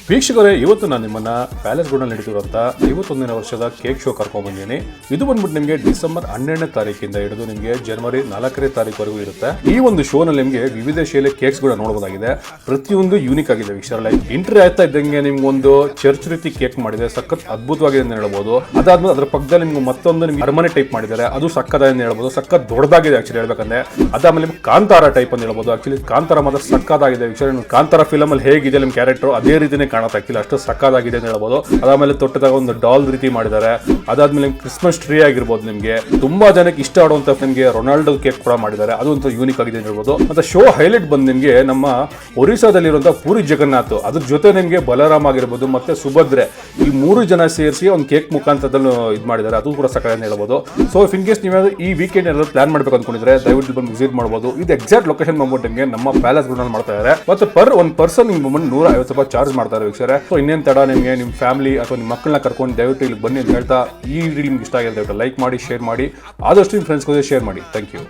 ವೀಕ್ಷಕರೇ, ಇವತ್ತು ನಾನು ನಿಮ್ಮನ್ನ ಪ್ಯಾಲೇಸ್ ಗ್ರೌಂಡ್ ನಡೀತಿರುವಂತ 51ನೇ ವರ್ಷದ ಕೇಕ್ ಶೋ ಕರ್ಕೊಂಡ್ ಬಂದಿದ್ದೀನಿ. ಇದು ಬಂದ್ಬಿಟ್ಟು ನಿಮಗೆ ಡಿಸೆಂಬರ್ 12ನೇ ತಾರೀಕಿಂದ ಹಿಡಿದು ನಿಮಗೆ ಜನವರಿ 4ನೇ ತಾರೀಕುವರೆಗೂ ಇರುತ್ತೆ. ಈ ಒಂದು ಶೋ ನಲ್ಲಿ ನಿಮಗೆ ವಿವಿಧ ಶೈಲಿಯ ಕೇಕ್ಸ್ ಗಳು ನೋಡಬಹುದಾಗಿದೆ. ಪ್ರತಿಯೊಂದು ಯೂನಿಕ್ ಆಗಿದೆ ವೀಕ್ಷಕರೇ. ಲೈಕ್ ಎಂಟ್ರಿ ಆಯ್ತಾ ಇದ್ದಂಗೆ ನಿಮ್ಗೊಂದು ಚರ್ಚ್ ರೀತಿ ಕೇಕ್ ಮಾಡಿದೆ, ಸಖತ್ ಅದ್ಭುತವಾಗಿದೆ ಅಂತ ಹೇಳ್ಬೋದು. ಅದಾದ್ಮೇಲೆ ಅದ್ರ ಪಕ್ಕದಲ್ಲಿ ನಿಮ್ಗೆ ಮತ್ತೊಂದು ನಿಮ್ಗೆ ಅರಮನೆ ಟೈಪ್ ಮಾಡಿದ್ದಾರೆ, ಅದು ಸಕ್ಕದಾಗಿದೆ ಅಂತ ಹೇಳ್ಬೋದು. ಸಖತ್ ದೊಡ್ಡದಾಗಿದೆ ಆಕ್ಚುಲಿ ಹೇಳ್ಬೇಕಂದ್ರೆ. ಅದಾದ್ಮೇಲೆ ನಿಮ್ಗೆ ಕಾಂತಾರ ಟೈಪ್ ಅಂತ ಹೇಳ್ಬೋದು. ಆಕ್ಚುಲಿ ಕಾಂತಾರ ಮಾತ್ರ ಸಕ್ಕದಾಗಿದೆ ವೀಕ್ಷಕರೇ. ಕಾಂತಾರ ಫಿಲಮ್ ಅಲ್ಲಿ ಹೇಗಿದೆ ನಿಮ್ ಕ್ಯಾರೆಕ್ಟರ್ ಅದೇ ರೀತಿನೇ ಕಾಣುತ್ತೆ ಆಕ್ಚುಲಿ, ಅಷ್ಟು ಸಕ್ಕದಾಗಿದೆ ಅಂತ ಹೇಳ್ಬೋದು. ಅದಾದ್ಮೇಲೆ ತೊಟ್ಟದಾಗ ಒಂದು ಡಾಲ್ ರೀತಿ ಮಾಡಿದ್ದಾರೆ. ಅದಾದ್ಮೇಲೆ ಕ್ರಿಸ್ಮಸ್ ಟ್ರೀ ಆಗಿರ್ಬೋದು. ನಿಮ್ಗೆ ತುಂಬಾ ಜನಕ್ಕೆ ಇಷ್ಟ ಆಡುವಂತ ನಿಮ್ಗೆ ರೊನಾಲ್ಡೋ ಕೇಕ್ ಕೂಡ ಮಾಡಿದ್ದಾರೆ, ಅದು ಒಂದು ಯೂನಿಕ್ ಆಗಿದೆ ಅಂತ ಹೇಳ್ಬೋದು. ಮತ್ತೆ ಶೋ ಹೈಲೈಟ್ ಬಂದು ನಿಮ್ಗೆ ನಮ್ಮ ಒರಿಸ್ಸಾದಲ್ಲಿರುವಂತಹ ಪೂರಿ ಜಗನ್ನಾಥ್, ಅದ್ರ ಜೊತೆ ನಿಮ್ಗೆ ಬಲರಾಮ್ ಆಗಿರ್ಬೋದು ಮತ್ತೆ ಸುಭದ್ರೆ, ಈ 3 ಜನ ಸೇರಿಸಿ ಒಂದು ಕೇಕ್ ಮುಖಾಂತರದಲ್ಲಿ ಇದು ಮಾಡಿದ್ದಾರೆ, ಅದು ಕೂಡ ಸಕ್ಕದಾಗಿ ಅಂತ ಹೇಳ್ಬೋದು. ಸೊ ಇನ್ ಕೇಸ್ ನೀವು ಈ ವೀಕೆಂಡ್ ಏನಾದ್ರು ಪ್ಲಾನ್ ಮಾಡ್ಬೇಕು ಅನ್ಕೊಂಡಿದ್ರೆ ದಯವಿಟ್ಟು ಬಂದು ವಿಸಿಟ್ ಮಾಡಬಹುದು. ಇದು ಎಕ್ಸಾಕ್ಟ್ ಲೊಕೇಶನ್ ಬಂದ್ಬಿಟ್ಟು ನಿಮಗೆ ನಮ್ಮ ಪ್ಯಾಲೇಸ್ ಗ್ರೌಂಡ್ ಮಾಡ್ತಾ ಇದ್ದಾರೆ. ಮತ್ತೆ ಪರ್ ಒನ್ ಪರ್ಸನ್ ನಿಮ್ಗೆ ಬಂದು 150 ರೂಪಾಯಿ ಚಾರ್ಜ್ ಮಾಡ್ತಾರೆ ವೀಕ್ಷಕರೇ. ಸೊ ಇನ್ನೇನು ತಡ, ನಿಮಗೆ ನಿಮ್ಮ ಫ್ಯಾಮಿಲಿ ಅಥವಾ ನಿಮ್ಮ ಮಕ್ಕಳನ್ನ ಕರ್ಕೊಂಡು ದಯವಿಟ್ಟು ಇಲ್ಲಿ ಬನ್ನಿ ಅಂತ ಹೇಳ್ತಾ, ಈ ವಿಡಿಯೋ ನಿಮ್ಗೆ ಇಷ್ಟ ಆಗಿದೆ ದಯವಿಟ್ಟು ಲೈಕ್ ಮಾಡಿ, ಶೇರ್ ಮಾಡಿ, ಆದಷ್ಟು ನಿಮ್ಮ ಫ್ರೆಂಡ್ಸ್ಗೆ ಶೇರ್ ಮಾಡಿ. Thank you.